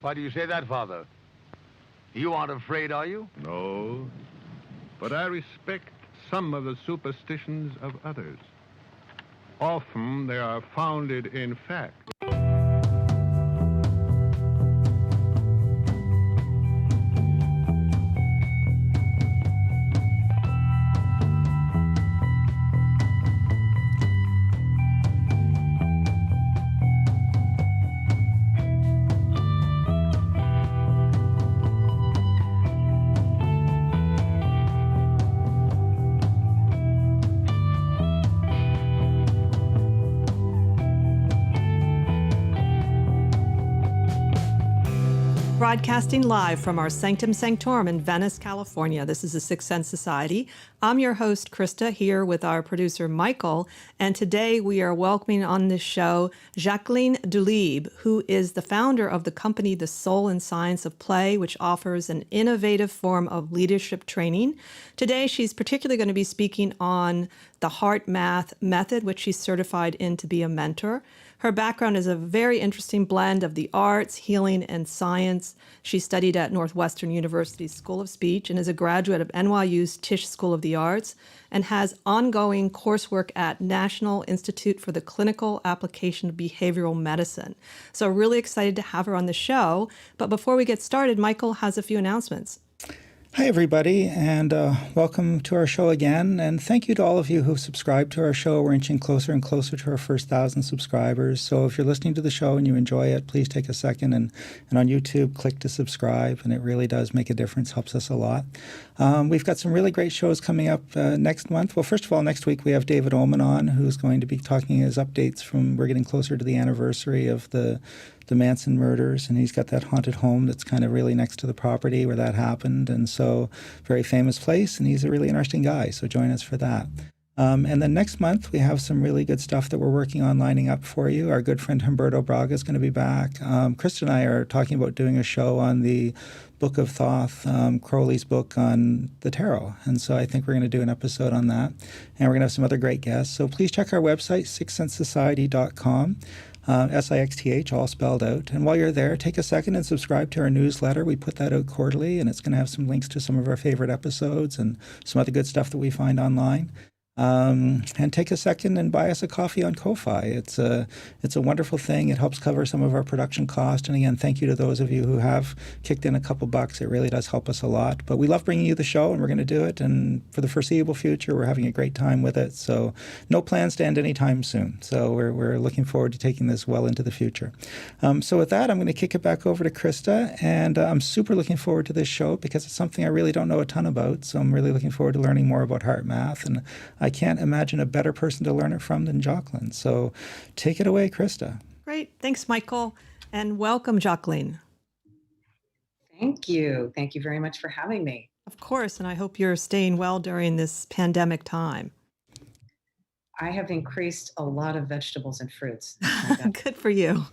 Why do you say that, Father? You aren't afraid, are you? No, but I respect some of the superstitions of others. Often they are founded in fact. Broadcasting live from our Sanctum Sanctorum in Venice, California. This is the Sixth Sense Society. I'm your host, Krista, here with our producer, Michael. And today we are welcoming on this show Jacqueline Delibes, who is the founder of the company The Soul and Science of Play, which offers an innovative form of leadership training. Today, she's particularly going to be speaking on the HeartMath method, which she's certified in to be a mentor. Her background is a very interesting blend of the arts, healing, and science. She studied at Northwestern University's School of Speech and is a graduate of NYU's Tisch School of the Arts and has ongoing coursework at National Institute for the Clinical Application of Behavioral Medicine. So really excited to have her on the show. But before we get started, Michael has a few announcements. Hi, everybody, and welcome to our show again. And thank you to all of you who've subscribed to our show. We're inching closer and closer to our first 1,000 subscribers. So if you're listening to the show and you enjoy it, please take a second and on YouTube, click to subscribe. And it really does make a difference, helps us a lot. We've got some really great shows coming up next month. Well, first of all, next week we have David Oman on, who's going to be talking his updates from, we're getting closer to the anniversary of the Manson murders, and he's got that haunted home that's kind of really next to the property where that happened, and so very famous place, and he's a really interesting guy, so join us for that. And then next month, we have some really good stuff that we're working on lining up for you. Our good friend Humberto Braga is going to be back. Krista and I are talking about doing a show on the Book of Thoth, Crowley's book on the tarot. And so I think we're going to do an episode on that. And we're going to have some other great guests. So please check our website, sixthsensesociety.com. SIXTH, all spelled out. And while you're there, take a second and subscribe to our newsletter. We put that out quarterly, and it's going to have some links to some of our favorite episodes and some other good stuff that we find online. And take a second and buy us a coffee on Ko-Fi. It's a wonderful thing. It helps cover some of our production cost. And again, thank you to those of you who have kicked in a couple bucks. It really does help us a lot. But we love bringing you the show, and we're going to do it. And for the foreseeable future, we're having a great time with it. So no plans to end anytime soon. So we're looking forward to taking this well into the future. So with that, I'm going to kick it back over to Krista. And I'm super looking forward to this show because it's something I really don't know a ton about. So I'm really looking forward to learning more about HeartMath. And I can't imagine a better person to learn it from than Jacqueline. So take it away, Krista. Great. Thanks, Michael. And welcome, Jacqueline. Thank you. Thank you very much for having me. Of course. And I hope you're staying well during this pandemic time. I have increased a lot of vegetables and fruits. Good for you.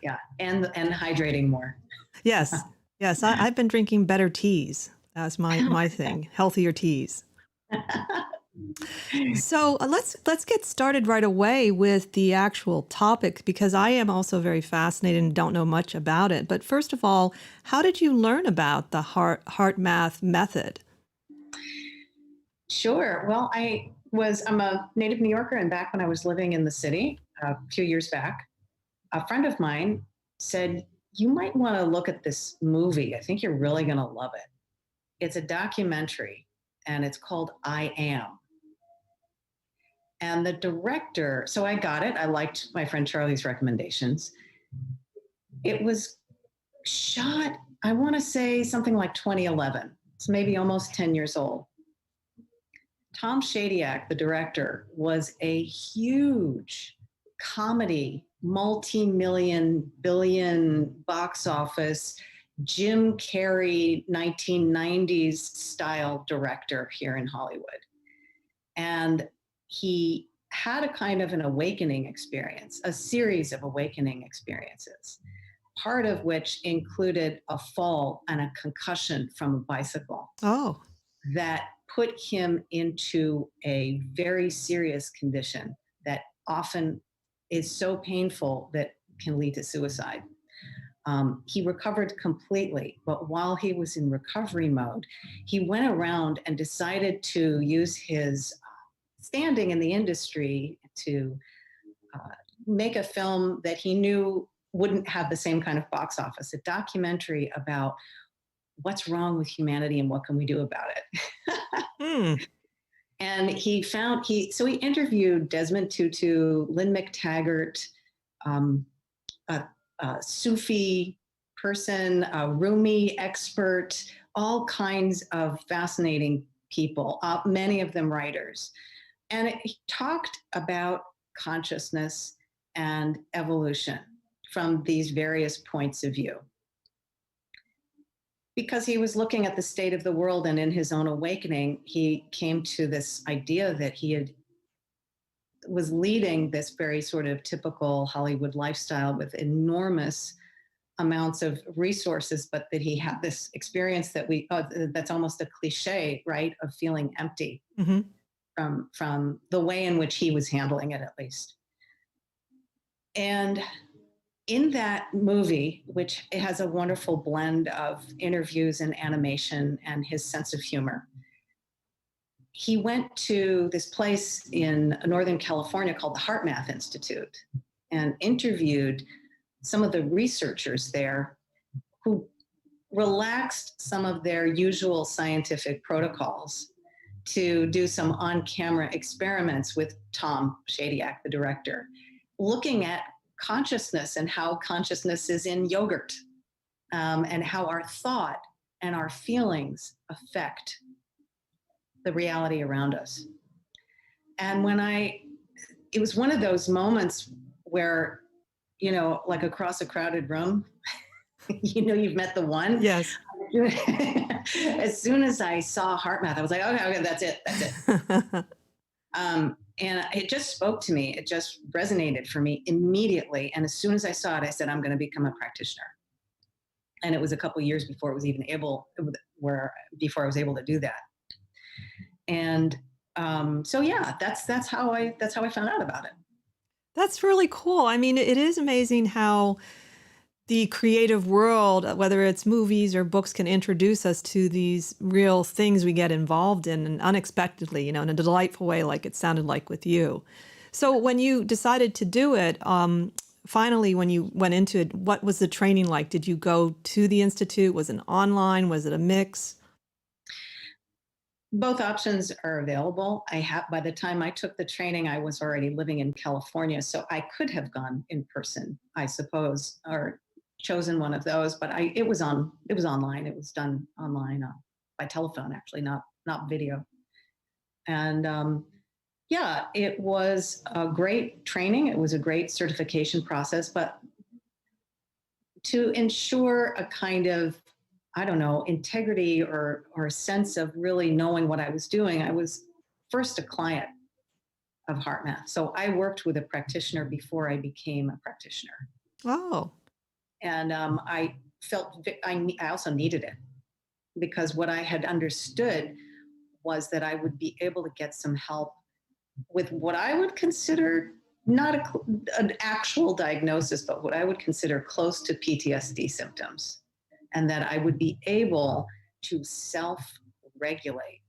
Yeah. And hydrating more. Yes. Yes. I've been drinking better teas. That's my thing. Healthier teas. So let's get started right away with the actual topic, because I am also very fascinated and don't know much about it. But first of all, how did you learn about the HeartMath method? Sure. Well, I'm a native New Yorker, and back when I was living in the city a few years back, a friend of mine said, "You might want to look at this movie. I think you're really going to love it. It's a documentary, and it's called I Am." And the director, so I got it. I liked my friend Charlie's recommendations. It was shot, I want to say something like 2011. It's maybe almost 10 years old. Tom Shadyac, the director, was a huge comedy, multi-million, billion box office, Jim Carrey 1990s style director here in Hollywood. And he had a kind of an awakening experience, a series of awakening experiences, part of which included a fall and a concussion from a bicycle. Oh. That put him into a very serious condition that often is so painful that can lead to suicide. He recovered completely, but while he was in recovery mode, he went around and decided to use his standing in the industry to make a film that he knew wouldn't have the same kind of box office, a documentary about what's wrong with humanity and what can we do about it. And he interviewed Desmond Tutu, Lynn McTaggart, a Sufi person, a Rumi expert, all kinds of fascinating people, many of them writers. And he talked about consciousness and evolution from these various points of view. Because he was looking at the state of the world, and in his own awakening, he came to this idea that was leading this very sort of typical Hollywood lifestyle with enormous amounts of resources, but that he had this experience that's almost a cliche, right, of feeling empty from the way in which he was handling it, at least. And in that movie, which it has a wonderful blend of interviews and animation and his sense of humor, he went to this place in Northern California called the HeartMath Institute and interviewed some of the researchers there who relaxed some of their usual scientific protocols to do some on-camera experiments with Tom Shadyac, the director, looking at consciousness and how consciousness is in yogurt, and how our thought and our feelings affect the reality around us. And it was one of those moments where, like across a crowded room, you've met the one. Yes. As soon as I saw HeartMath, I was like, okay, that's it. And it just spoke to me. It just resonated for me immediately. And as soon as I saw it, I said, I'm going to become a practitioner. And it was a couple of years before I was able to do that. And so yeah, that's how I found out about it. That's really cool. I mean, it is amazing how the creative world, whether it's movies or books, can introduce us to these real things we get involved in and unexpectedly, in a delightful way, like it sounded like with you. So when you decided to do it, finally, when you went into it, what was the training like? Did you go to the Institute? Was it online? Was it a mix? Both options are available. By the time I took the training, I was already living in California, so I could have gone in person, I suppose, or chosen one of those. But it was online. It was done online by telephone, actually, not video. And yeah, it was a great training. It was a great certification process. But to ensure a kind of, integrity or a sense of really knowing what I was doing, I was first a client of HeartMath. So I worked with a practitioner before I became a practitioner. Oh. And I felt I also needed it, because what I had understood was that I would be able to get some help with what I would consider not an actual diagnosis, but what I would consider close to PTSD symptoms. And that I would be able to self-regulate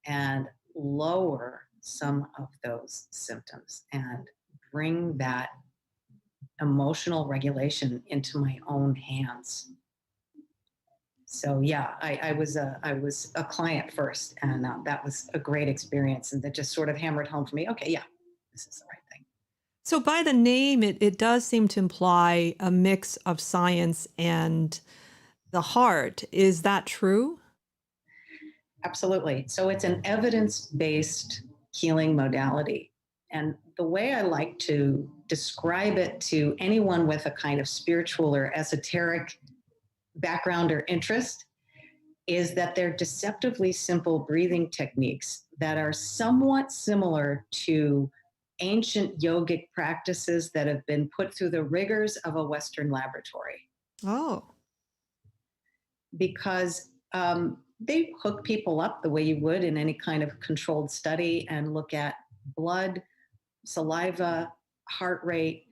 and lower some of those symptoms and bring that emotional regulation into my own hands. So yeah, I was a client first, and that was a great experience, and that just sort of hammered home for me, okay, yeah, this is the right thing. So by the name, it does seem to imply a mix of science and the heart. Is that true? Absolutely. So it's an evidence-based healing modality. And the way I like to describe it to anyone with a kind of spiritual or esoteric background or interest is that they're deceptively simple breathing techniques that are somewhat similar to ancient yogic practices that have been put through the rigors of a Western laboratory. Oh. Because they hook people up the way you would in any kind of controlled study and look at blood, saliva, heart rate,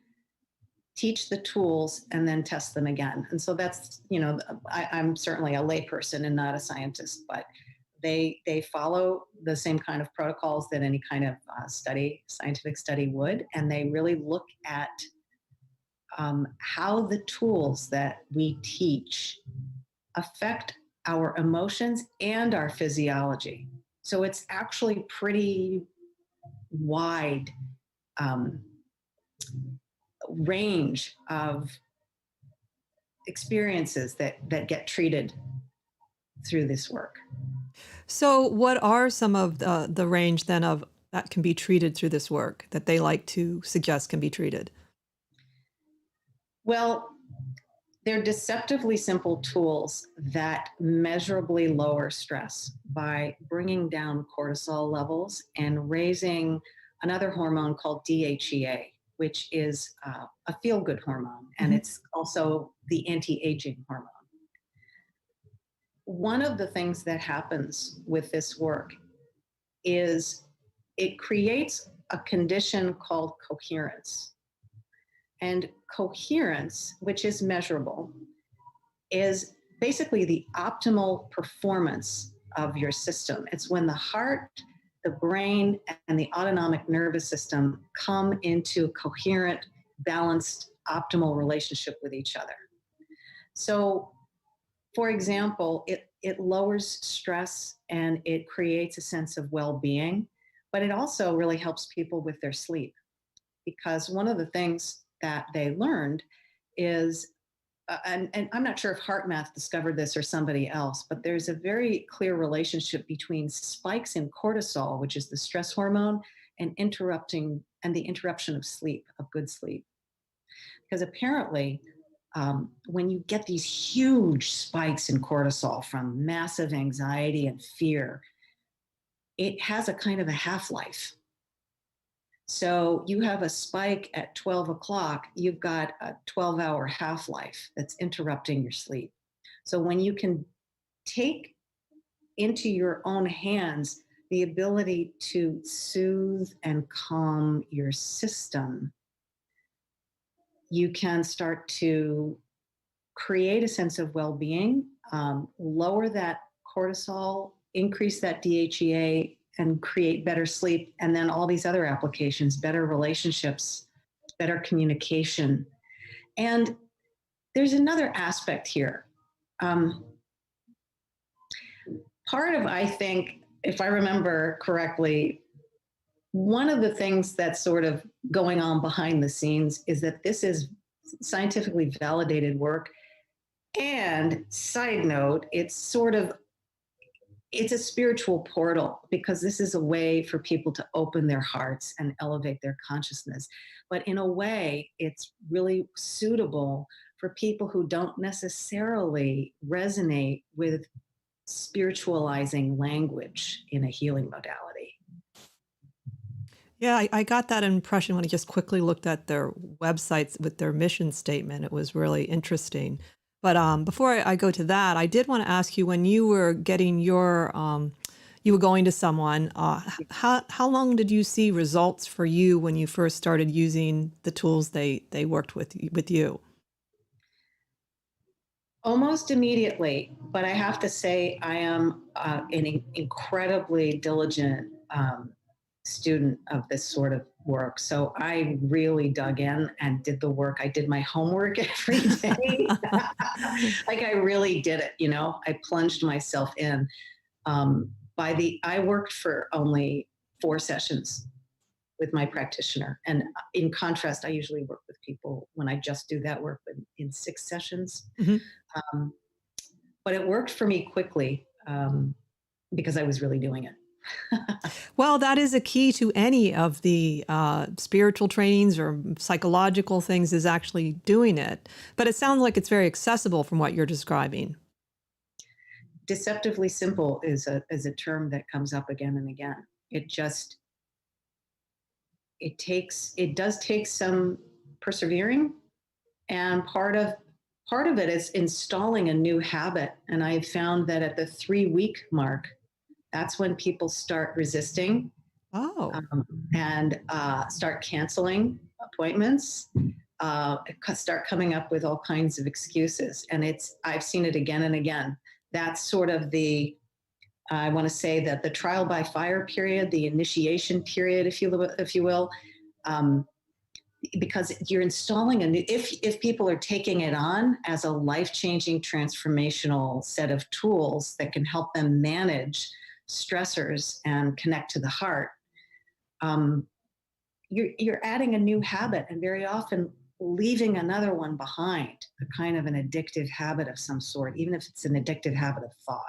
teach the tools, and then test them again. And so that's, I'm certainly a layperson and not a scientist, but they follow the same kind of protocols that any kind of scientific study would. And they really look at how the tools that we teach affect our emotions and our physiology. So it's actually pretty wide range of experiences that get treated through this work. So what are some of the range then of that can be treated through this work that they like to suggest can be treated? Well, they're deceptively simple tools that measurably lower stress by bringing down cortisol levels and raising another hormone called DHEA, which is a feel-good hormone, and it's also the anti-aging hormone. One of the things that happens with this work is it creates a condition called coherence. And coherence, which is measurable, is basically the optimal performance of your system. It's when the heart, the brain, and the autonomic nervous system come into a coherent, balanced, optimal relationship with each other. So, for example, it lowers stress and it creates a sense of well-being, but it also really helps people with their sleep. Because one of the things that they learned is, and I'm not sure if HeartMath discovered this or somebody else, but there's a very clear relationship between spikes in cortisol, which is the stress hormone, and the interruption of sleep, of good sleep. Because apparently, when you get these huge spikes in cortisol from massive anxiety and fear, it has a kind of a half-life. So you have a spike at 12 o'clock, you've got a 12-hour half-life that's interrupting your sleep. So when you can take into your own hands the ability to soothe and calm your system, you can start to create a sense of well-being, lower that cortisol, increase that DHEA, and create better sleep, and then all these other applications, better relationships, better communication. And there's another aspect here. Part of, I think, if I remember correctly, one of the things that's sort of going on behind the scenes is that this is scientifically validated work. And side note, it's a spiritual portal, because this is a way for people to open their hearts and elevate their consciousness. But in a way, it's really suitable for people who don't necessarily resonate with spiritualizing language in a healing modality. Yeah, I got that impression when I just quickly looked at their websites with their mission statement. It was really interesting. But before I go to that, I did want to ask you, when you were getting your, you were going to someone, how long did you see results for you when you first started using the tools they worked with you? Almost immediately, but I have to say I am an incredibly diligent student of this sort of work. So I really dug in and did the work. I did my homework every day. Like I really did it, I plunged myself in. I worked for only 4 sessions with my practitioner. And in contrast, I usually work with people when I just do that work in 6 sessions. Mm-hmm. But it worked for me quickly because I was really doing it. Well, that is a key to any of the spiritual trainings or psychological things, is actually doing it. But it sounds like it's very accessible from what you're describing. Deceptively simple is a term that comes up again and again. It does take some persevering, and part of it is installing a new habit. And I found that at the 3-week mark, that's when people start resisting and start canceling appointments. start coming up with all kinds of excuses. And I've seen it again and again. That's sort of I want to say that the trial by fire period, the initiation period, if you will, because you're installing if people are taking it on as a life-changing transformational set of tools that can help them manage stressors and connect to the heart, you're adding a new habit and very often leaving another one behind, a kind of an addictive habit of some sort, even if it's an addictive habit of thought.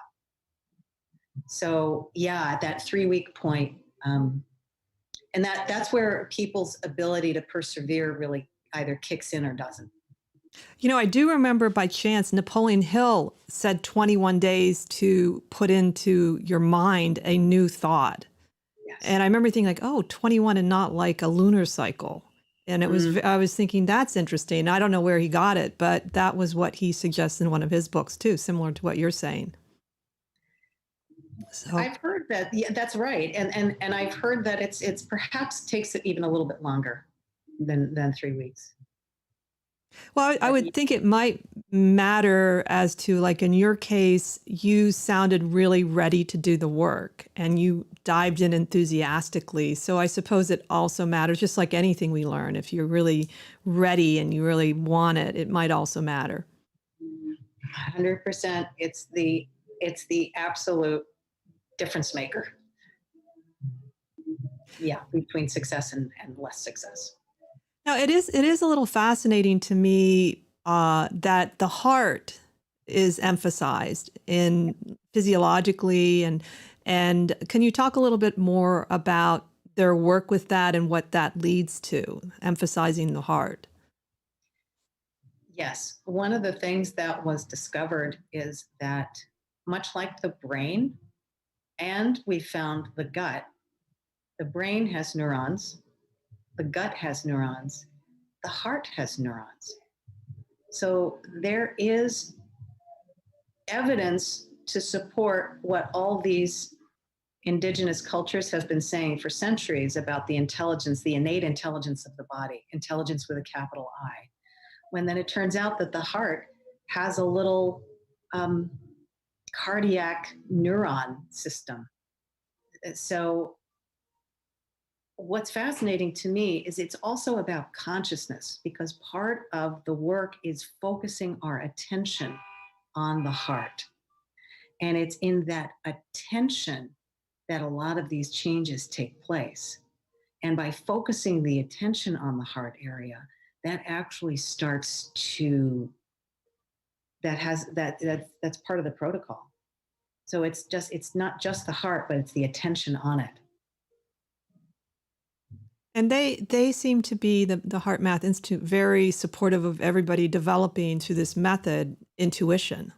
So yeah, at that 3-week point, and that's where people's ability to persevere really either kicks in or doesn't. You know, I do remember by chance Napoleon Hill said 21 days to put into your mind a new thought. Yes. And I remember thinking like, oh, 21 and not like a lunar cycle. And it was, I was thinking that's interesting. I don't know where he got it, but that was what he suggests in one of his books too, similar to what you're saying. So I've heard that. Yeah, that's right. And I've heard that it's perhaps takes it even a little bit longer than 3 weeks. well, I would think it might matter as to, like, in your case, you sounded really ready to do the work and you dived in enthusiastically. So I suppose it also matters, just like anything we learn. If you're really ready and you really want it, it might also matter. 100%. It's the absolute difference maker. Yeah, between success and less success. Now, it is a little fascinating to me that the heart is emphasized in physiologically, and can you talk a little bit more about their work with that and what that leads to, emphasizing the heart? Yes, one of the things that was discovered is that much like the brain, and we found the gut, the brain has neurons, the gut has neurons, the heart has neurons. So there is evidence to support what all these indigenous cultures have been saying for centuries about the intelligence, the innate intelligence of the body, intelligence with a capital I. When then it turns out that the heart has a little cardiac neuron system. So what's fascinating to me is it's also about consciousness, because part of the work is focusing our attention on the heart. And it's in that attention that a lot of these changes take place. And by focusing the attention on the heart area, that actually starts to, that's part of the protocol. So it's not just the heart, but it's the attention on it. And they seem to be, the HeartMath Institute, very supportive of everybody developing through this method intuition.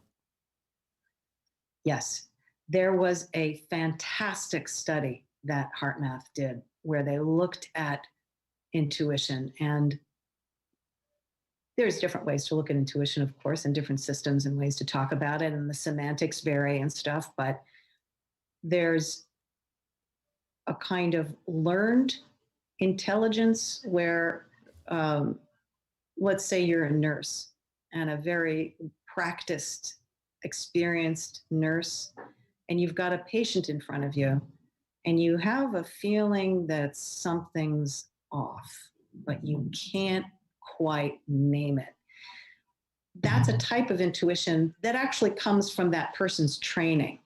Yes, there was a fantastic study that HeartMath did where they looked at intuition, and there's different ways to look at intuition, of course, and different systems and ways to talk about it, and the semantics vary and stuff, but there's a kind of learned intelligence where, let's say you're a nurse and a very practiced, experienced nurse, and you've got a patient in front of you, and you have a feeling that something's off, but you can't quite name it. That's a type of intuition that actually comes from that person's training.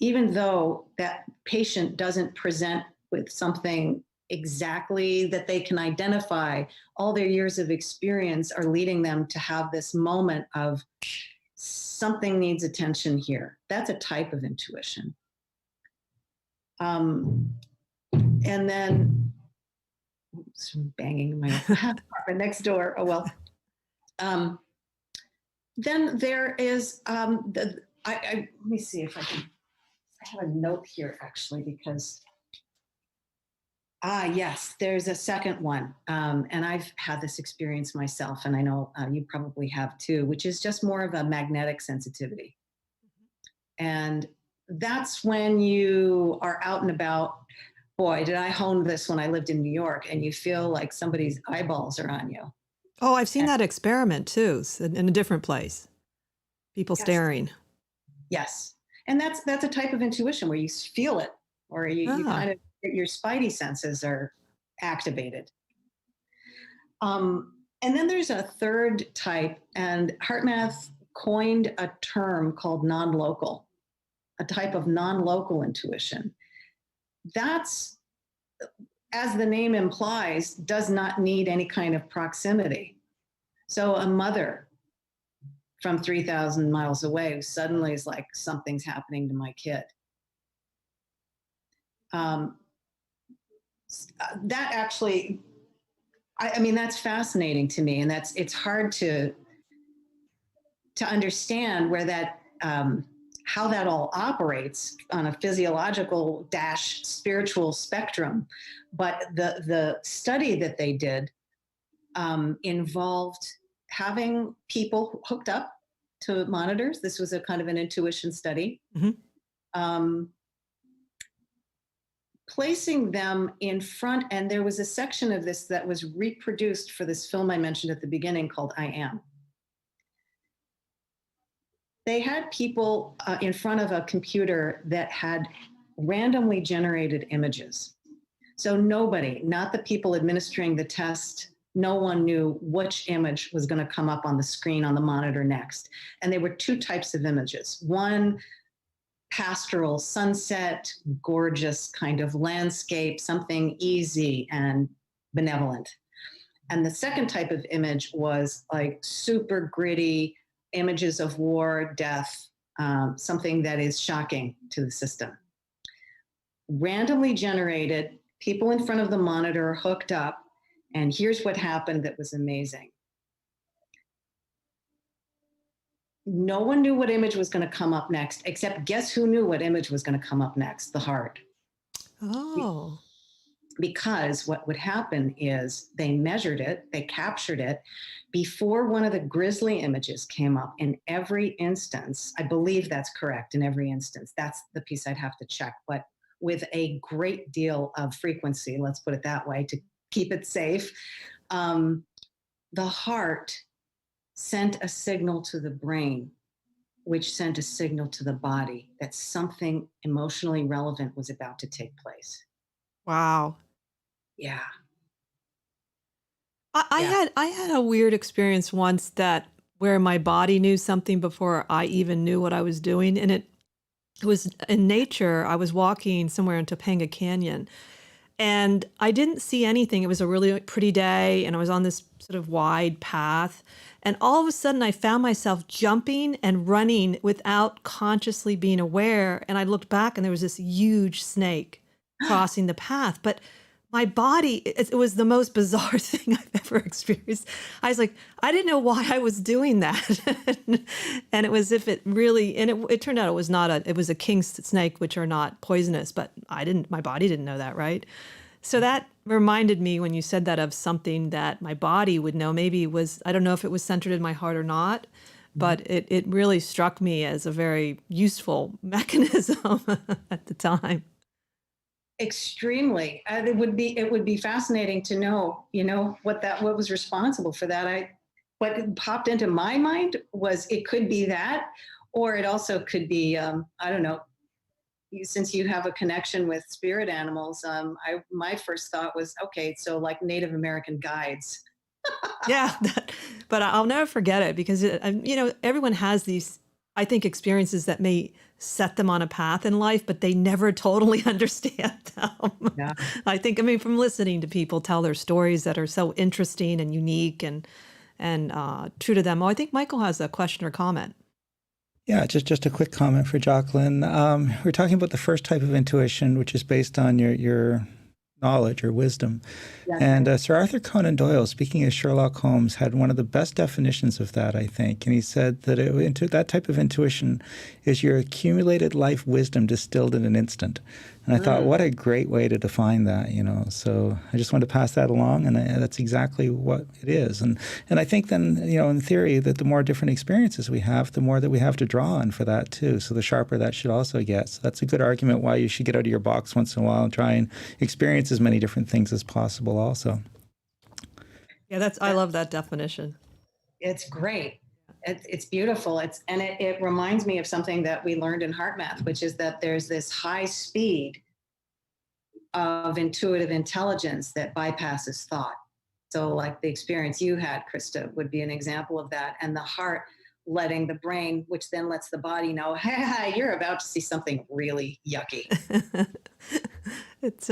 Even though that patient doesn't present with something exactly that they can identify, all their years of experience are leading them to have this moment of something needs attention here. That's a type of intuition. And then, oops, banging my apartment next door. Oh, well. Then there is, let me see if I have a note here actually, because, yes, there's a second one. And I've had this experience myself, and I know you probably have too, which is just more of a magnetic sensitivity. And that's when you are out and about. Boy, did I hone this when I lived in New York, and you feel like somebody's eyeballs are on you. Oh, I've seen And- that experiment too, in a different place. People Yes. staring. Yes. And that's a type of intuition where you feel it, or you Ah. kind of, your spidey senses are activated. And then there's a third type, and HeartMath coined a term called nonlocal, a type of nonlocal intuition. That's, as the name implies, does not need any kind of proximity. So a mother from 3,000 miles away suddenly is like, something's happening to my kid. That actually, I mean, that's fascinating to me, and it's hard to understand where that, how that all operates on a physiological / spiritual spectrum. But the study that they did involved having people hooked up to monitors. This was a kind of an intuition study. Mm-hmm. Placing them in front, and there was a section of this that was reproduced for this film I mentioned at the beginning called I Am. They had people in front of a computer that had randomly generated images. So nobody, not the people administering the test, no one knew which image was going to come up on the screen on the monitor next. And there were two types of images. One, pastoral sunset, gorgeous kind of landscape, something easy and benevolent. And the second type of image was like super gritty images of war, death, something that is shocking to the system. Randomly generated, people in front of the monitor hooked up, and here's what happened that was amazing. No one knew what image was going to come up next, except guess who knew what image was going to come up next? The heart. Oh. Because what would happen is they measured it, they captured it before one of the grisly images came up. In every instance, I believe that's correct, in every instance. That's the piece I'd have to check, but with a great deal of frequency, let's put it that way, to keep it safe. The heart sent a signal to the brain, which sent a signal to the body that something emotionally relevant was about to take place. Wow. Yeah. I had a weird experience once that where my body knew something before I even knew what I was doing. And it was in nature. I was walking somewhere in Topanga Canyon and I didn't see anything. It was a really pretty day and I was on this sort of wide path. And all of a sudden I found myself jumping and running without consciously being aware. And I looked back and there was this huge snake crossing the path. But my body, it was the most bizarre thing I've ever experienced. I was like, I didn't know why I was doing that. And it was if it really, and it turned out it was not it was a king snake, which are not poisonous, but my body didn't know that, right? So that reminded me when you said that of something that my body would know. Maybe it was, I don't know if it was centered in my heart or not, but it really struck me as a very useful mechanism at the time. Extremely. It would be fascinating to know, what was responsible for that. What popped into my mind was it could be that, or it also could be, I don't know, since you have a connection with spirit animals, my first thought was, okay, so like Native American guides. Yeah, but I'll never forget it because, everyone has these, I think, experiences that may set them on a path in life, but they never totally understand them. Yeah. I think, from listening to people tell their stories that are so interesting and unique and true to them. Oh, I think Michael has a question or comment. Yeah, just a quick comment for Jacqueline. We're talking about the first type of intuition, which is based on your knowledge or wisdom. Yeah. And Sir Arthur Conan Doyle, speaking as Sherlock Holmes, had one of the best definitions of that, I think. And he said that that type of intuition is your accumulated life wisdom distilled in an instant. And I thought, what a great way to define that, So I just wanted to pass that along, and that's exactly what it is. And I think then, in theory, that the more different experiences we have, the more that we have to draw on for that too. So the sharper that should also get. So that's a good argument why you should get out of your box once in a while and try and experience as many different things as possible also. Yeah, I love that definition. It's great. It's beautiful. It reminds me of something that we learned in HeartMath, which is that there's this high speed of intuitive intelligence that bypasses thought. So, like the experience you had, Krista, would be an example of that. And the heart letting the brain, which then lets the body know, hey, you're about to see something really yucky. It's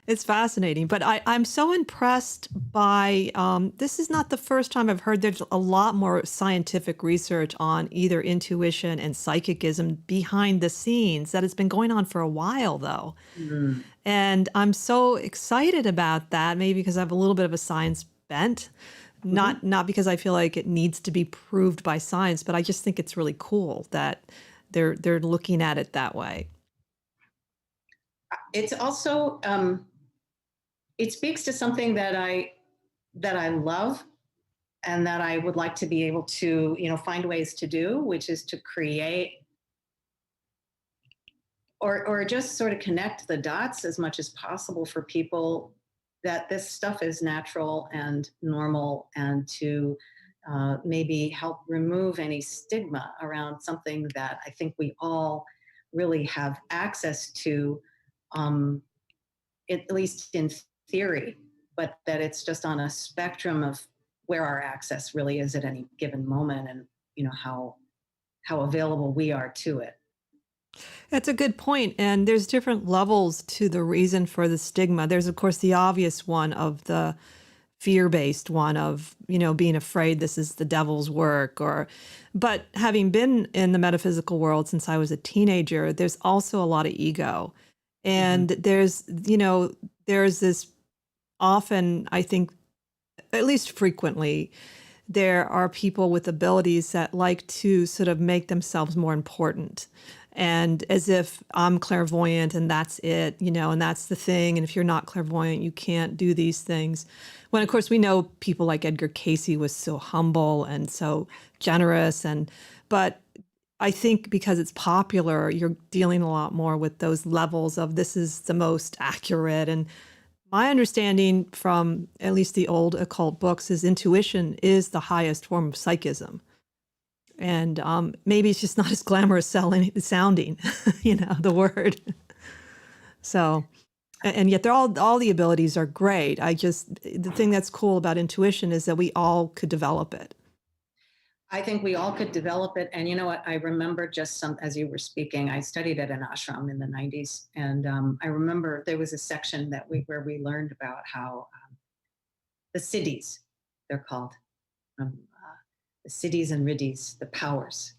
it's fascinating, but I'm so impressed by this is not the first time I've heard there's a lot more scientific research on either intuition and psychicism behind the scenes that has been going on for a while though. Mm. And I'm so excited about that, maybe because I have a little bit of a science bent, not because I feel like it needs to be proved by science, but I just think it's really cool that they're looking at it that way. It's also it speaks to something that I love and that I would like to be able to, find ways to do, which is to create or just sort of connect the dots as much as possible for people that this stuff is natural and normal, and to maybe help remove any stigma around something that I think we all really have access to, at least in theory, but that it's just on a spectrum of where our access really is at any given moment, and how available we are to it. That's a good point. And there's different levels to the reason for the stigma. There's, of course, the obvious one of the fear-based one of, being afraid this is the devil's work but having been in the metaphysical world since I was a teenager, there's also a lot of ego. And there's this often, I think, at least frequently, there are people with abilities that like to sort of make themselves more important. And as if I'm clairvoyant and that's it, and that's the thing. And if you're not clairvoyant, you can't do these things. When, of course, we know people like Edgar Cayce was so humble and so generous. But I think because it's popular, you're dealing a lot more with those levels of this is the most accurate. And my understanding from at least the old occult books is intuition is the highest form of psychism. And maybe it's just not as glamorous sounding, the word. So, and yet all the abilities are great. The thing that's cool about intuition is that we all could develop it. I think we all could develop it. And you know what? I remember as you were speaking, I studied at an ashram in the 90s. And I remember there was a section where we learned about how the siddhis, they're called, the siddhis and riddhis, the powers,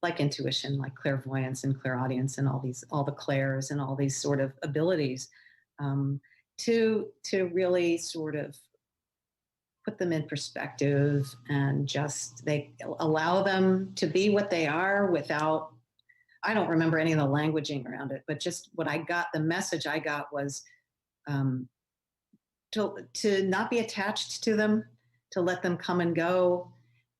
like intuition, like clairvoyance and clairaudience and all the clairs and all these sort of abilities, to really sort of put them in perspective and they allow them to be what they are without, I don't remember any of the languaging around it, but just the message I got was to not be attached to them, to let them come and go.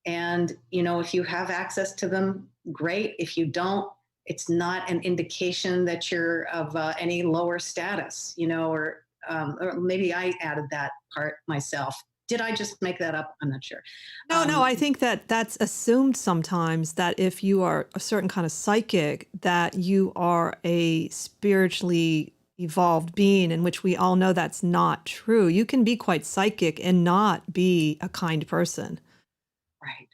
And, if you have access to them, great. If you don't, it's not an indication that you're of any lower status, or maybe I added that part myself. Did I just make that up? I'm not sure. No, I think that's assumed sometimes that if you are a certain kind of psychic, that you are a spiritually evolved being, in which we all know that's not true. You can be quite psychic and not be a kind person. Right.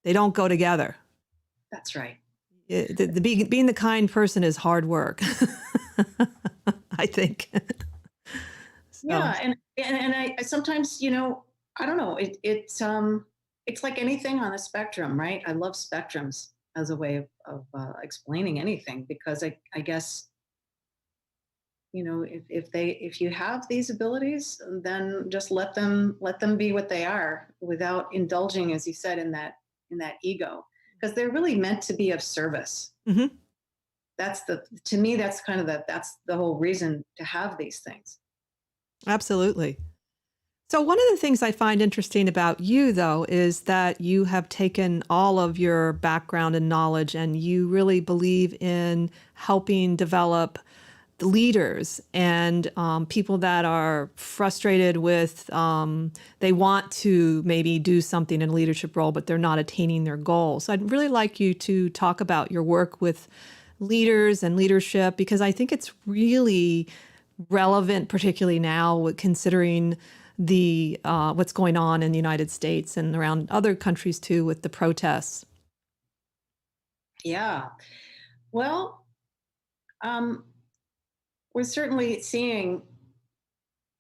They don't go together. That's right. Being the kind person is hard work, I think. So. Yeah, and I sometimes, I don't know. It's like anything on a spectrum, right? I love spectrums as a way of explaining anything, because I guess, if you have these abilities, then just let them be what they are without indulging, as you said, in that ego, because they're really meant to be of service. Mm-hmm. To me, that's kind of that's the whole reason to have these things. Absolutely. So one of the things I find interesting about you, though, is that you have taken all of your background and knowledge, and you really believe in helping develop leaders and people that are frustrated with, they want to maybe do something in a leadership role, but they're not attaining their goals. So I'd really like you to talk about your work with leaders and leadership, because I think it's really relevant, particularly now, considering the what's going on in the United States and around other countries too with the protests. Yeah. Well, we're certainly seeing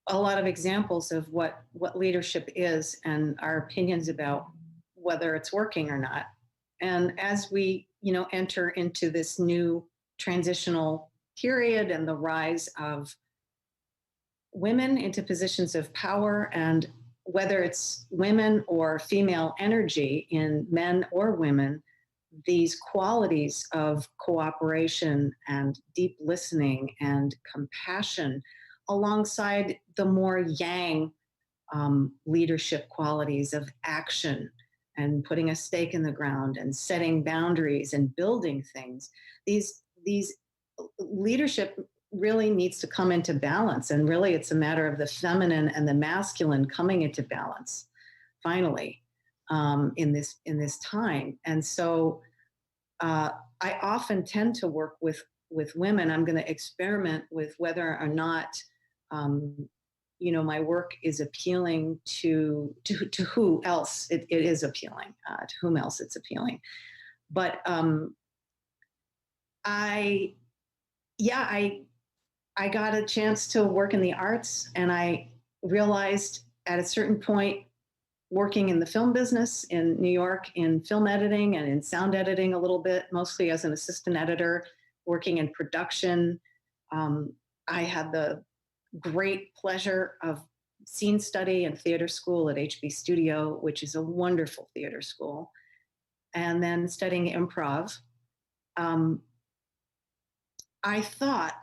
a lot of examples of what leadership is and our opinions about whether it's working or not. And as we, enter into this new transitional period and the rise of women into positions of power, and whether it's women or female energy in men or women, these qualities of cooperation and deep listening and compassion, alongside the more yang leadership qualities of action and putting a stake in the ground and setting boundaries and building things. These leadership really needs to come into balance, and really it's a matter of the feminine and the masculine coming into balance finally, in this time. And so I often tend to work with women. I'm going to experiment with whether or not my work is appealing to who else it is appealing, to whom else it's appealing. But I got a chance to work in the arts, and I realized at a certain point, working in the film business in New York, in film editing and in sound editing a little bit, mostly as an assistant editor, working in production. I had the great pleasure of scene study and theater school at HB Studio, which is a wonderful theater school, and then studying improv. I thought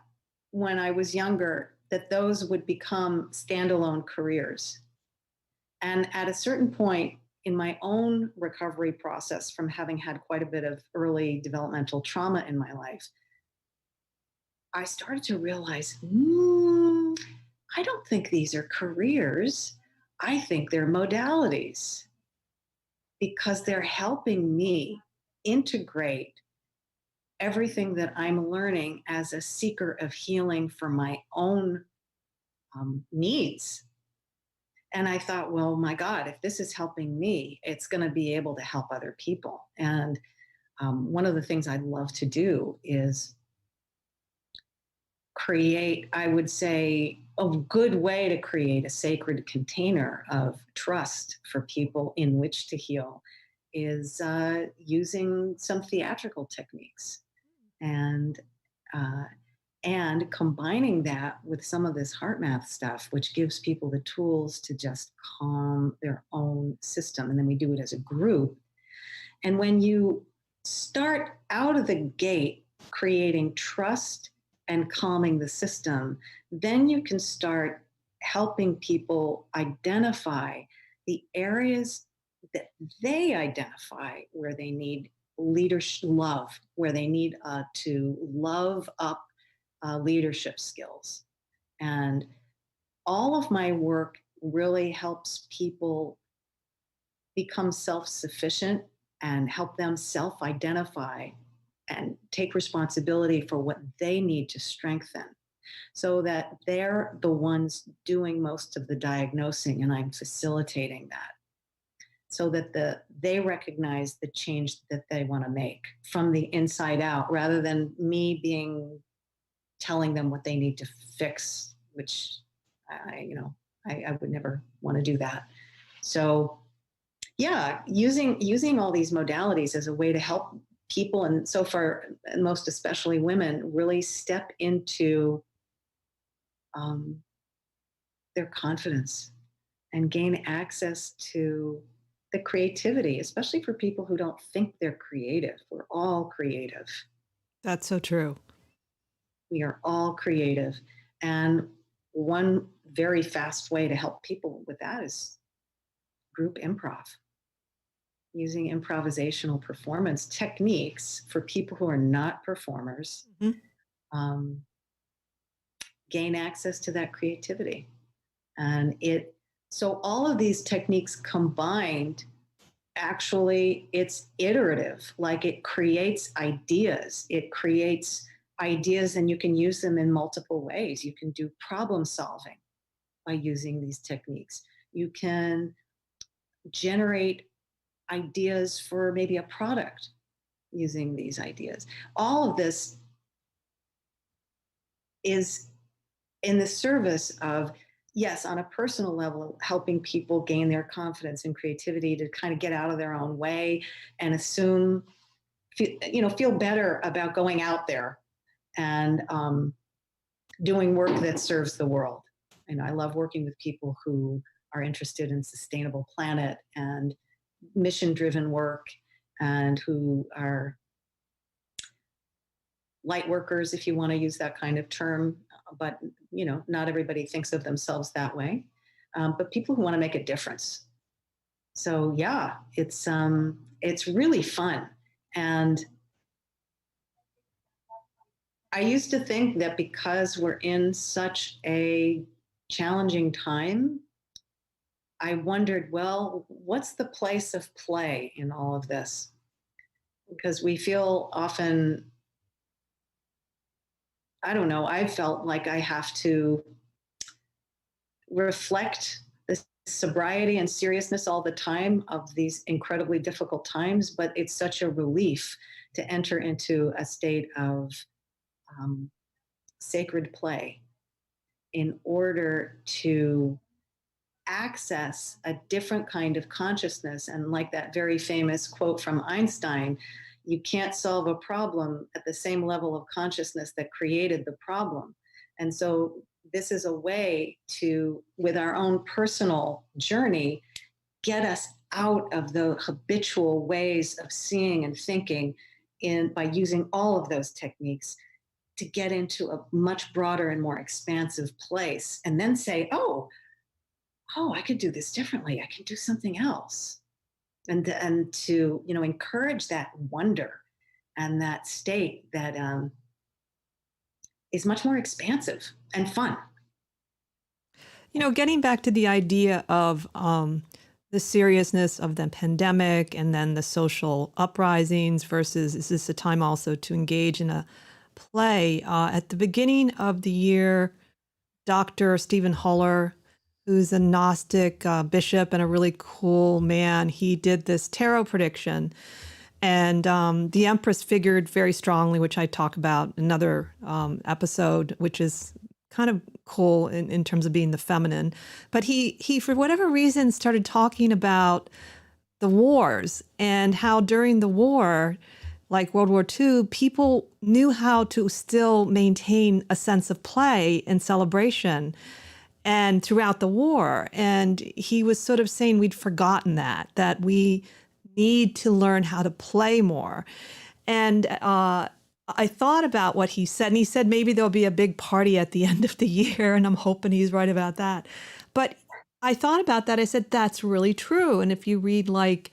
when I was younger that those would become standalone careers. And at a certain point in my own recovery process from having had quite a bit of early developmental trauma in my life, I started to realize, I don't think these are careers. I think they're modalities, because they're helping me integrate everything that I'm learning as a seeker of healing for my own needs. And I thought, well, my God, if this is helping me, it's going to be able to help other people. And one of the things I'd love to do is create, I would say, a good way to create a sacred container of trust for people in which to heal is using some theatrical techniques, and combining that with some of this HeartMath stuff, which gives people the tools to just calm their own system. And then we do it as a group. And when you start out of the gate creating trust and calming the system, then you can start helping people identify the areas that they identify where they need leadership love, where they need to love up leadership skills. And all of my work really helps people become self-sufficient and help them self-identify and take responsibility for what they need to strengthen, so that they're the ones doing most of the diagnosing and I'm facilitating that, so that they recognize the change that they want to make from the inside out, rather than me telling them what they need to fix, which I would never want to do that. So yeah, using all these modalities as a way to help people, and so far, and most especially women, really step into their confidence and gain access to the creativity, especially for people who don't think they're creative. We're all creative. That's so true. We are all creative. And one very fast way to help people with that is group improv, using improvisational performance techniques for people who are not performers, gain access to that creativity. And so all of these techniques combined, actually, it's iterative. Like, it creates ideas. It creates ideas, and you can use them in multiple ways. You can do problem solving by using these techniques. You can generate ideas for maybe a product using these ideas. All of this is in the service of, yes, on a personal level, helping people gain their confidence and creativity to kind of get out of their own way and feel better about going out there and doing work that serves the world. And I love working with people who are interested in sustainable planet and mission-driven work, and who are light workers, if you want to use that kind of term. But not everybody thinks of themselves that way. But people who want to make a difference. So yeah, it's really fun. And I used to think that because we're in such a challenging time, I wondered, well, what's the place of play in all of this? Because we feel often, I don't know, I felt like I have to reflect the sobriety and seriousness all the time of these incredibly difficult times, but it's such a relief to enter into a state of sacred play in order to access a different kind of consciousness. And like that very famous quote from Einstein, you can't solve a problem at the same level of consciousness that created the problem. And so this is a way to, with our own personal journey, get us out of the habitual ways of seeing and thinking by using all of those techniques to get into a much broader and more expansive place, and then say, oh, I could do this differently. I can do something else. And to, encourage that wonder and that state that is much more expansive and fun. Getting back to the idea of the seriousness of the pandemic and then the social uprisings versus, is this a time also to engage in a play? At the beginning of the year, Dr. Stephen Huller, who's a Gnostic bishop and a really cool man, he did this tarot prediction. And the Empress figured very strongly, which I talk about in another episode, which is kind of cool in terms of being the feminine. But he, for whatever reason, started talking about the wars and how during the war, like World War II, people knew how to still maintain a sense of play and celebration and throughout the war. And he was sort of saying we'd forgotten that we need to learn how to play more. And I thought about what he said, and he said maybe there'll be a big party at the end of the year, and I'm hoping he's right about that. But I thought about that. I said, that's really true. And if you read like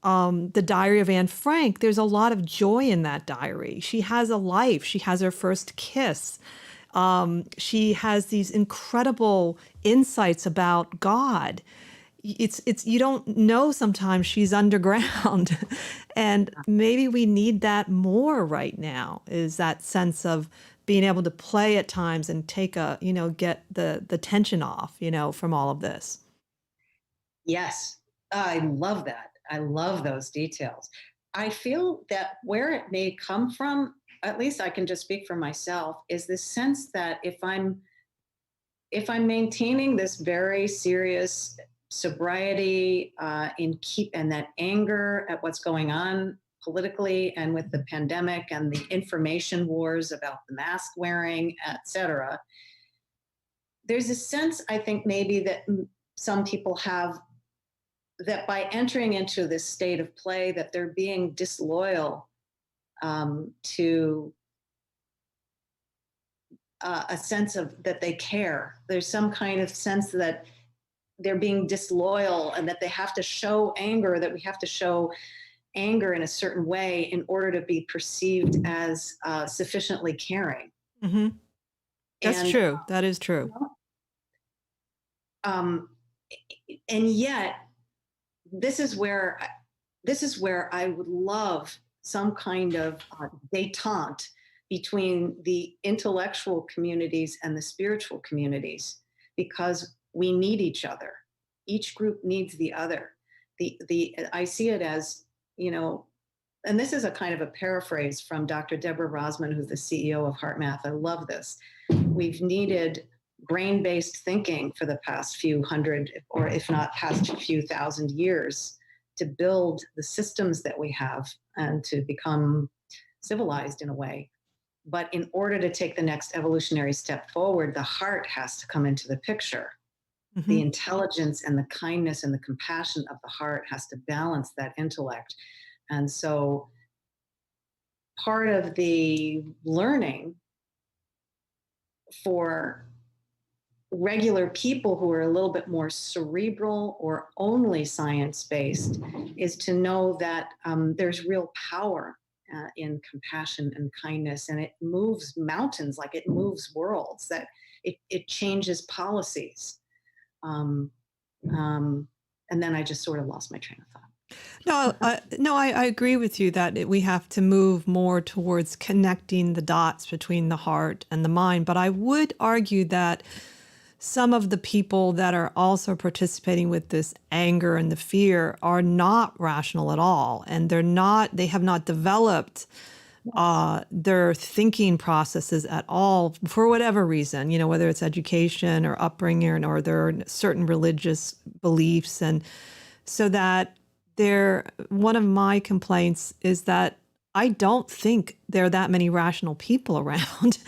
the Diary of Anne Frank, there's a lot of joy in that diary. She has a life. She has her first kiss. She has these incredible insights about God. It's you don't know sometimes she's underground. And maybe we need that more right now, is that sense of being able to play at times and take get the tension off, from all of this. Yes, I love that. I love those details. I feel that where it may come from, at least I can just speak for myself, is this sense that if I'm maintaining this very serious sobriety and that anger at what's going on politically and with the pandemic and the information wars about the mask wearing, et cetera, there's a sense, I think, maybe that some people have, that by entering into this state of play, that they're being disloyal to a sense of that they care. There's some kind of sense that they're being disloyal and that they have to show anger, that we have to show anger in a certain way in order to be perceived as sufficiently caring. Mm-hmm. That's And, true. That is true. um, and yet, this is where I would love some kind of détente between the intellectual communities and the spiritual communities, because we need each other. Each group needs the other. The I see it as, you know, and this is a kind of a paraphrase from Dr. Deborah Rosman, who's the CEO of HeartMath. I love this. We've needed brain-based thinking for the past few hundred, or if not past few thousand years, to build the systems that we have and to become civilized in a way. But in order to take the next evolutionary step forward, the heart has to come into the picture. The intelligence and the kindness and the compassion of the heart has to balance that intellect. And so part of the learning for regular people who are a little bit more cerebral or only science-based is to know that there's real power in compassion and kindness, and it moves mountains like it moves worlds, that it changes policies. And then I just sort of lost my train of thought. No, I agree with you that we have to move more towards connecting the dots between the heart and the mind. But I would argue that some of the people that are also participating with this anger and the fear are not rational at all. And they have not developed their thinking processes at all for whatever reason, you know, whether it's education or upbringing or their certain religious beliefs. And so that one of my complaints is that I don't think there are that many rational people around.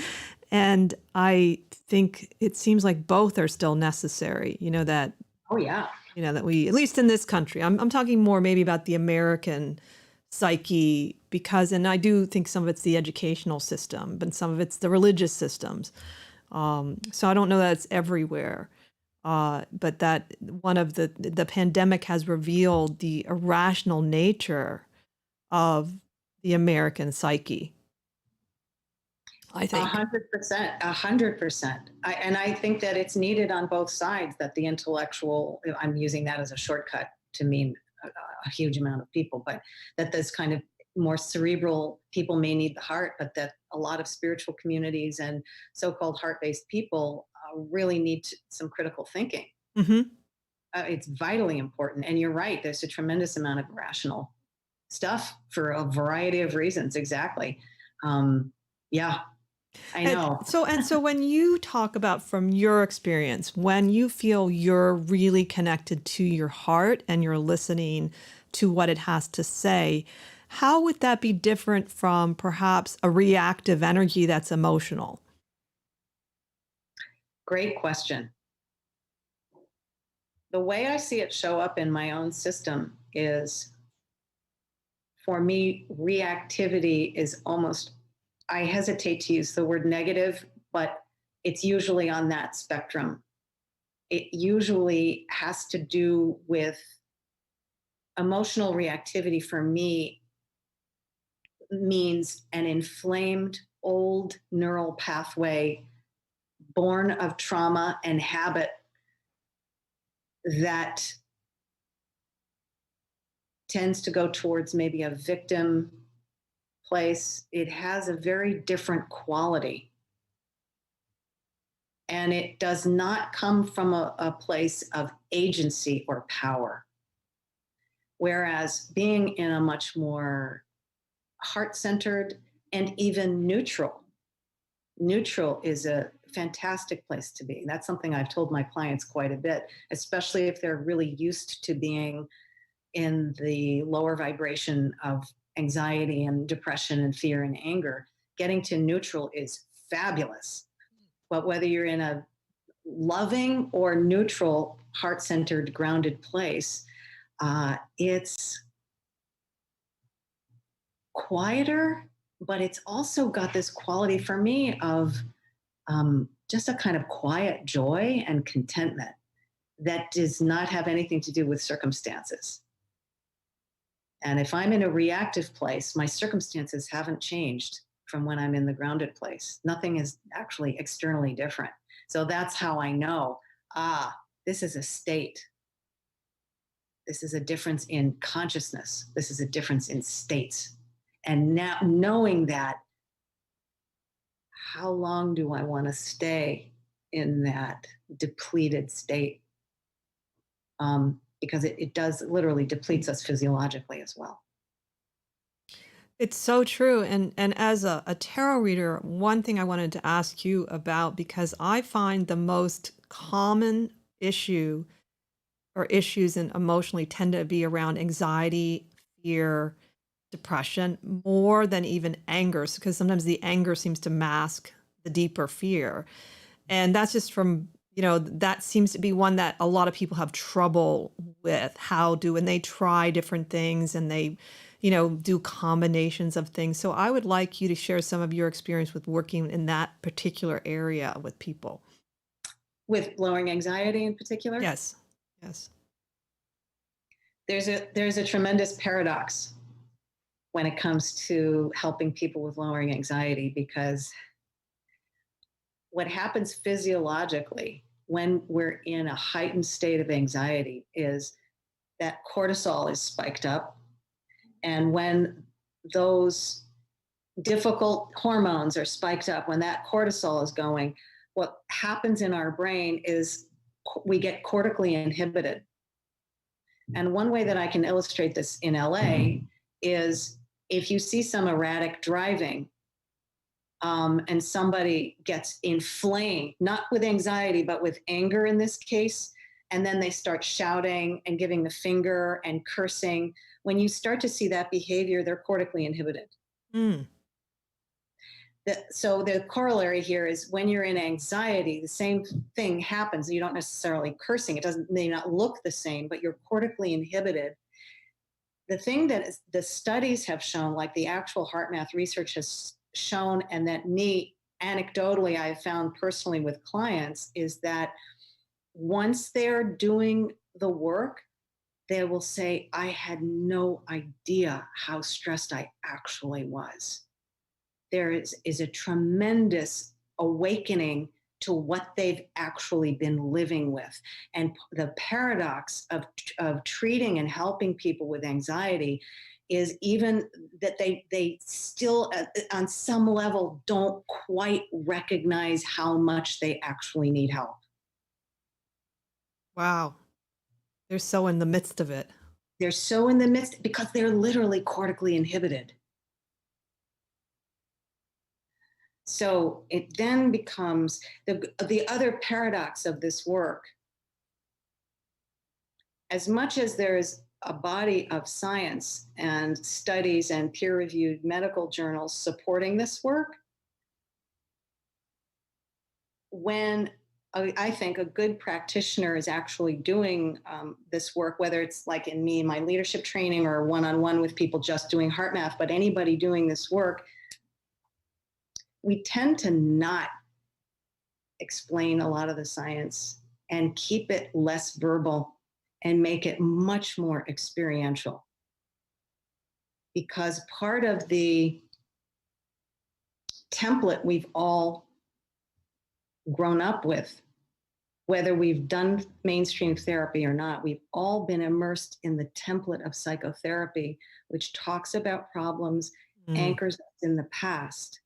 And I think it seems like both are still necessary, you know, that, Oh, yeah. you know, that we, at least in this country, I'm talking more maybe about the American psyche, because, and I do think some of it's the educational system, but some of it's the religious systems. So I don't know that it's everywhere. But that one of the pandemic has revealed the irrational nature of the American psyche, I think. 100%, 100%. And I think that it's needed on both sides, that the intellectual, I'm using that as a shortcut to mean a huge amount of people, but that this kind of more cerebral people may need the heart, but that a lot of spiritual communities and so-called heart-based people really need some critical thinking. It's vitally important. And you're right, there's a tremendous amount of irrational stuff for a variety of reasons. Exactly. Yeah, I know. And so when you talk about, from your experience, when you feel you're really connected to your heart and you're listening to what it has to say, how would that be different from perhaps a reactive energy that's emotional? Great question. The way I see it show up in my own system is, for me, reactivity is almost, I hesitate to use the word negative, but it's usually on that spectrum. It usually has to do with emotional reactivity. For me, means an inflamed old neural pathway born of trauma and habit that tends to go towards maybe a victim place. It has a very different quality. And it does not come from a place of agency or power. Whereas being in a much more heart-centered and even neutral is a fantastic place to be. That's something I've told my clients quite a bit, especially if they're really used to being in the lower vibration of anxiety and depression and fear and anger. Getting to neutral is fabulous. But whether you're in a loving or neutral, heart-centered, grounded place, it's quieter, but it's also got this quality for me of just a kind of quiet joy and contentment that does not have anything to do with circumstances. And if I'm in a reactive place, my circumstances haven't changed. from when I'm in the grounded place. Nothing is actually externally different. So that's how I know, this is a state. This is a difference in consciousness. This is a difference in states. And now knowing that, how long do I want to stay in that depleted state? Because it does literally depletes us physiologically as well. It's so true. And as a tarot reader, one thing I wanted to ask you about, because I find the most common issue or issues and emotionally tend to be around anxiety, fear, depression, more than even anger, because sometimes the anger seems to mask the deeper fear. And that's just from, that seems to be one that a lot of people have trouble with. And they try different things and they, do combinations of things. So I would like you to share some of your experience with working in that particular area with people. With lowering anxiety in particular? Yes. Yes. There's a tremendous paradox when it comes to helping people with lowering anxiety, because what happens physiologically when we're in a heightened state of anxiety is that cortisol is spiked up. And when those difficult hormones are spiked up, when that cortisol is going, what happens in our brain is we get cortically inhibited. And one way that I can illustrate this in LA is if you see some erratic driving, and somebody gets inflamed, not with anxiety, but with anger in this case, and then they start shouting and giving the finger and cursing. When you start to see that behavior, they're cortically inhibited. Mm. So the corollary here is when you're in anxiety, the same thing happens. You don't necessarily cursing. It may not look the same, but you're cortically inhibited. The thing that the studies have shown, like the actual HeartMath research has shown, and that me anecdotally I have found personally with clients, is that once they're doing the work, they will say, I had no idea how stressed I actually was. There is a tremendous awakening to what they've actually been living with. And the paradox of treating and helping people with anxiety is even that they still, on some level, don't quite recognize how much they actually need help. Wow. They're so in the midst of it. They're so in the midst because they're literally cortically inhibited. So it then becomes the other paradox of this work. As much as there is a body of science and studies and peer-reviewed medical journals supporting this work, when I think a good practitioner is actually doing this work, whether it's like in me, my leadership training, or one-on-one with people just doing HeartMath, but anybody doing this work, we tend to not explain a lot of the science and keep it less verbal and make it much more experiential. Because part of the template we've all grown up with, whether we've done mainstream therapy or not, we've all been immersed in the template of psychotherapy, which talks about problems, anchors us in the past.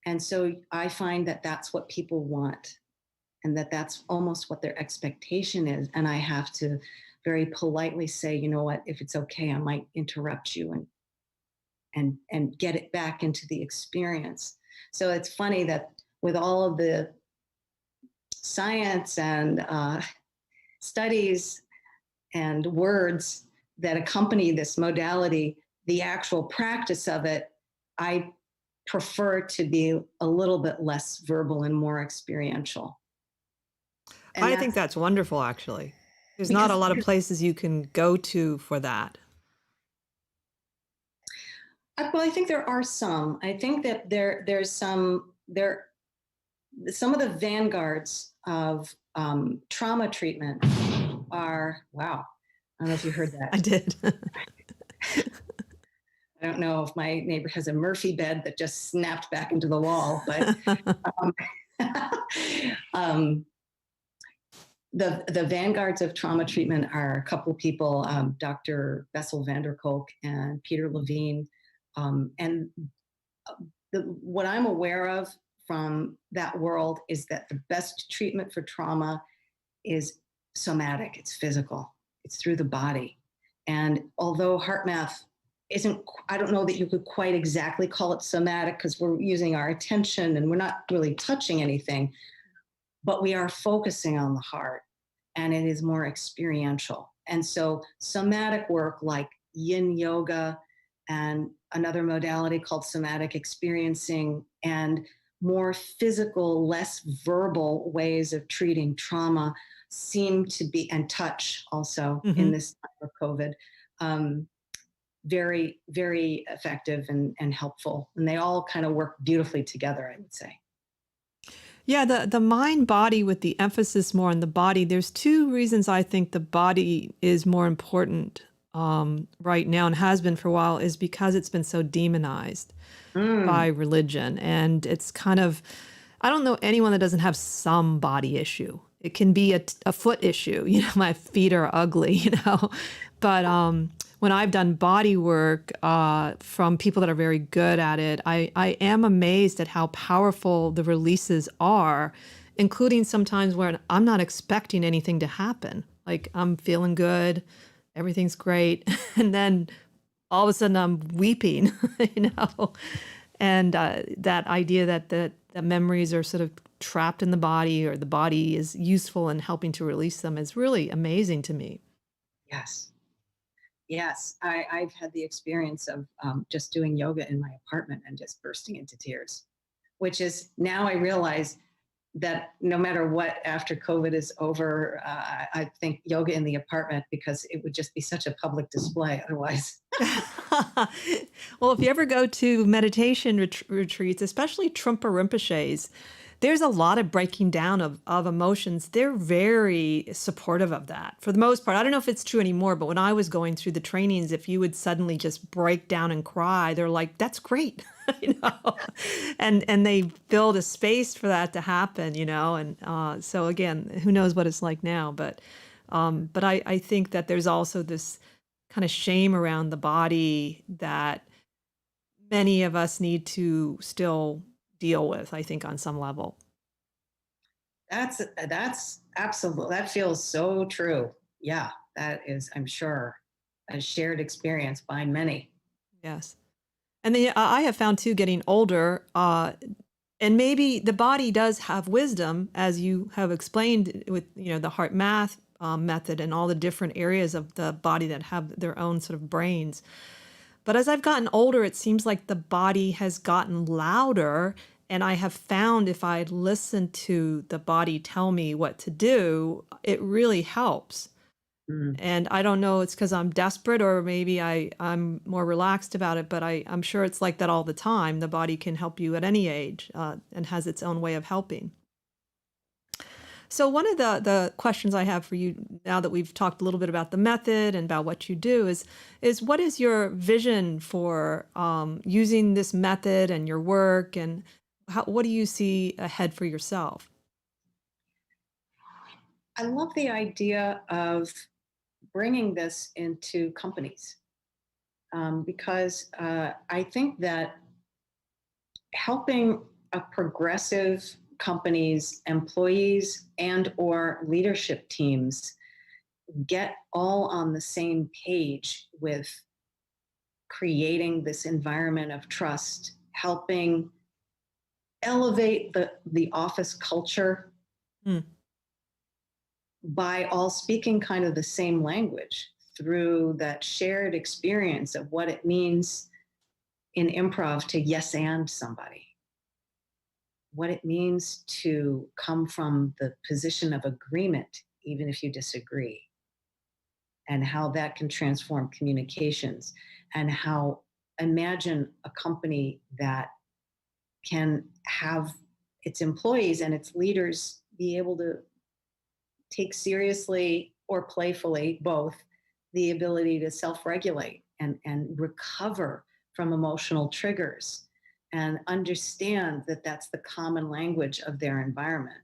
And so I find that that's what people want, and that that's almost what their expectation is. And I have to very politely say, you know what, if it's okay, I might interrupt you and get it back into the experience. So it's funny that with all of the science and studies and words that accompany this modality, the actual practice of it, I prefer to be a little bit less verbal and more experiential. And I think that's wonderful, actually. There's not a lot of places you can go to for that. Well, I think there are some. I think that there's some of the vanguards of trauma treatment are, wow, I don't know if you heard that. I did. don't know if my neighbor has a Murphy bed that just snapped back into the wall, but um, the vanguards of trauma treatment are a couple of people, Dr. Bessel van der Kolk and Peter Levine. And what I'm aware of from that world is that the best treatment for trauma is somatic, it's physical, it's through the body. And although HeartMath isn't, I don't know that you could quite exactly call it somatic because we're using our attention and we're not really touching anything, but we are focusing on the heart and it is more experiential. And so somatic work like yin yoga and another modality called somatic experiencing and more physical, less verbal ways of treating trauma seem to be, and touch also in this time of COVID, very, very effective and helpful. And they all kind of work beautifully together, I would say. Yeah, the mind body with the emphasis more on the body. There's two reasons I think the body is more important right now and has been for a while is because it's been so demonized by religion. And it's kind of, I don't know anyone that doesn't have some body issue. It can be a foot issue, you know, my feet are ugly, you know. But when I've done body work from people that are very good at it, I am amazed at how powerful the releases are, including sometimes where I'm not expecting anything to happen. Like I'm feeling good, everything's great. And then all of a sudden I'm weeping, you know. And that idea that the memories are sort of trapped in the body or the body is useful in helping to release them is really amazing to me. Yes. Yes. I've had the experience of just doing yoga in my apartment and just bursting into tears, which is now I realize that no matter what, after COVID is over, I think yoga in the apartment because it would just be such a public display otherwise. Well, if you ever go to meditation retreats, especially Trungpa Rinpoche's, there's a lot of breaking down of emotions. They're very supportive of that for the most part. I don't know if it's true anymore, but when I was going through the trainings, if you would suddenly just break down and cry, they're like, that's great, you know, and they build a space for that to happen, you know, and so again, who knows what it's like now, but I think that there's also this kind of shame around the body that many of us need to still deal with, I think, on some level. That's absolute. That feels so true. Yeah, that is, I'm sure, a shared experience by many. Yes. And then I have found too, getting older, and maybe the body does have wisdom, as you have explained with, you know, the HeartMath method and all the different areas of the body that have their own sort of brains. But as I've gotten older, it seems like the body has gotten louder. And I have found if I listen to the body tell me what to do, it really helps. And I don't know, it's because I'm desperate or maybe I'm more relaxed about it, but I'm sure it's like that all the time. The body can help you at any age and has its own way of helping. So one of the questions I have for you now that we've talked a little bit about the method and about what you do is what is your vision for using this method and your work, and what do you see ahead for yourself? I love the idea of bringing this into companies because I think that helping a progressive companies, employees, and or leadership teams get all on the same page with creating this environment of trust, helping elevate the office culture by all speaking kind of the same language through that shared experience of what it means in improv to yes and somebody, what it means to come from the position of agreement, even if you disagree, and how that can transform communications, and how imagine a company that can have its employees and its leaders be able to take seriously or playfully both the ability to self-regulate and recover from emotional triggers and understand that that's the common language of their environment.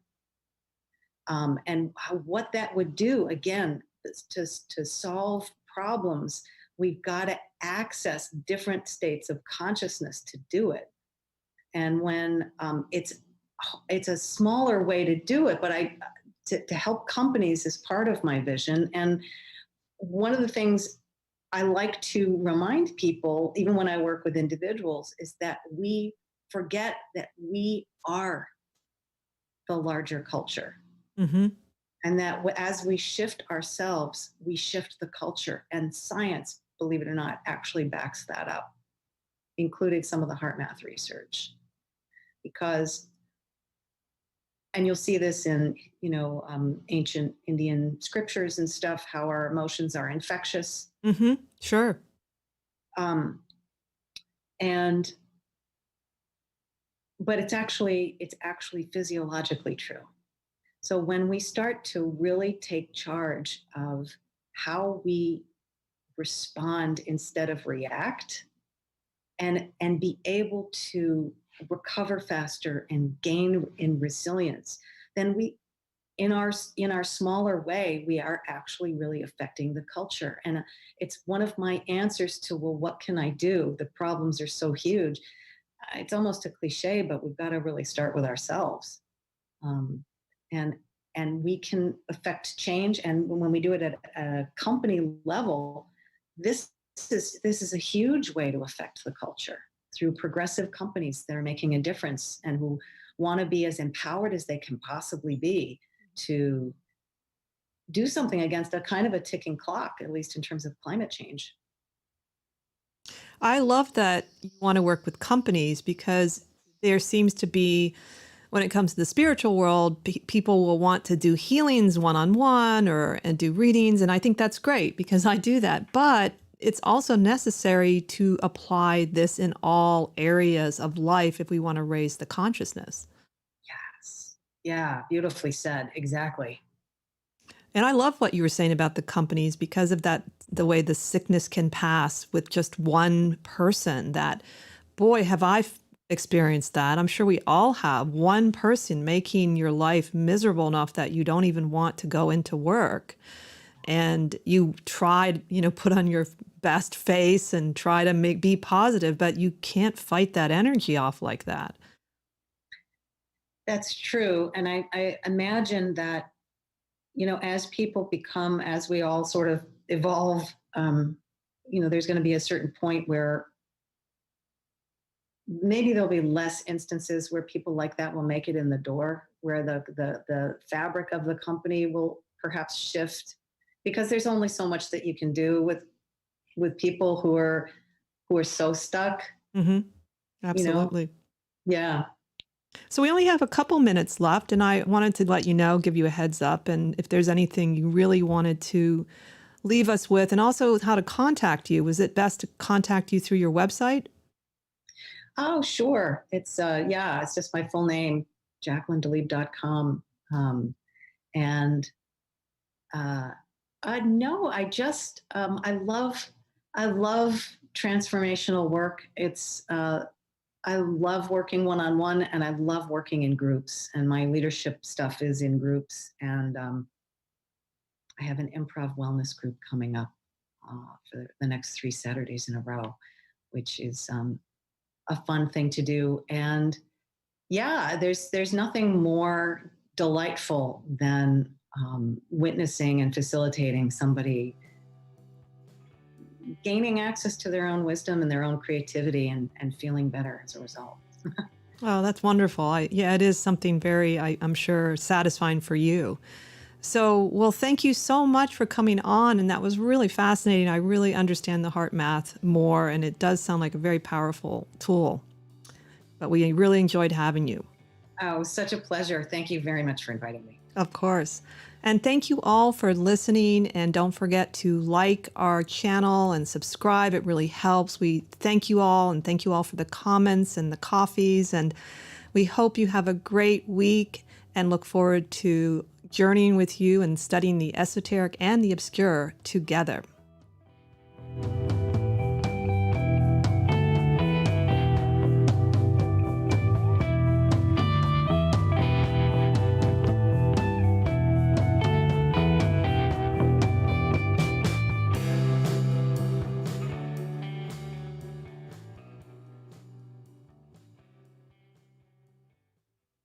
And what that would do, again, is to solve problems, we've got to access different states of consciousness to do it. And when it's a smaller way to do it, but to help companies is part of my vision. And one of the things I like to remind people, even when I work with individuals, is that we forget that we are the larger culture. Mm-hmm. And that as we shift ourselves, we shift the culture. And science, believe it or not, actually backs that up, including some of the HeartMath research. Because, and you'll see this in, ancient Indian scriptures and stuff, how our emotions are infectious. Mm-hmm. Sure. But it's actually physiologically true. So when we start to really take charge of how we respond instead of react, and be able to recover faster and gain in resilience, then we, in our smaller way, we are actually really affecting the culture. And it's one of my answers to, well, what can I do? The problems are so huge. It's almost a cliche, but we've got to really start with ourselves. And we can affect change. And when we do it at a company level, this is a huge way to affect the culture through progressive companies that are making a difference and who want to be as empowered as they can possibly be to do something against a kind of a ticking clock, at least in terms of climate change. I love that you want to work with companies because there seems to be, when it comes to the spiritual world, people will want to do healings one-on-one and do readings. And I think that's great because I do that. But it's also necessary to apply this in all areas of life if we want to raise the consciousness. Yes. Yeah, beautifully said. Exactly. And I love what you were saying about the companies because of that, the way the sickness can pass with just one person. That, boy, have I experienced that. I'm sure we all have. One person making your life miserable enough that you don't even want to go into work. And you tried, put on your best face and try to be positive, but you can't fight that energy off like that. That's true. And I imagine that, as people become, as we all sort of evolve, there's going to be a certain point where maybe there'll be less instances where people like that will make it in the door, where the fabric of the company will perhaps shift, because there's only so much that you can do with people who are so stuck. Mm-hmm. Absolutely. Yeah. So we only have a couple minutes left, and I wanted to let you know, give you a heads up, and if there's anything you really wanted to leave us with, and also how to contact you. Was it best to contact you through your website? Oh, sure. It's it's just my full name, JacquelineDelibes.com. No, I love transformational work. I love working one-on-one, and I love working in groups, and my leadership stuff is in groups. And I have an improv wellness group coming up for the next 3 Saturdays in a row, which is a fun thing to do. And yeah, there's nothing more delightful than witnessing and facilitating somebody gaining access to their own wisdom and their own creativity and feeling better as a result. Oh, that's wonderful. It is something very, I'm sure, satisfying for you. So, well, thank you so much for coming on. And that was really fascinating. I really understand the HeartMath more, and it does sound like a very powerful tool. But we really enjoyed having you. Oh, it was such a pleasure. Thank you very much for inviting me. Of course. And thank you all for listening. And don't forget to like our channel and subscribe. It really helps. We thank you all, and thank you all for the comments and the coffees. And we hope you have a great week and look forward to journeying with you and studying the esoteric and the obscure together.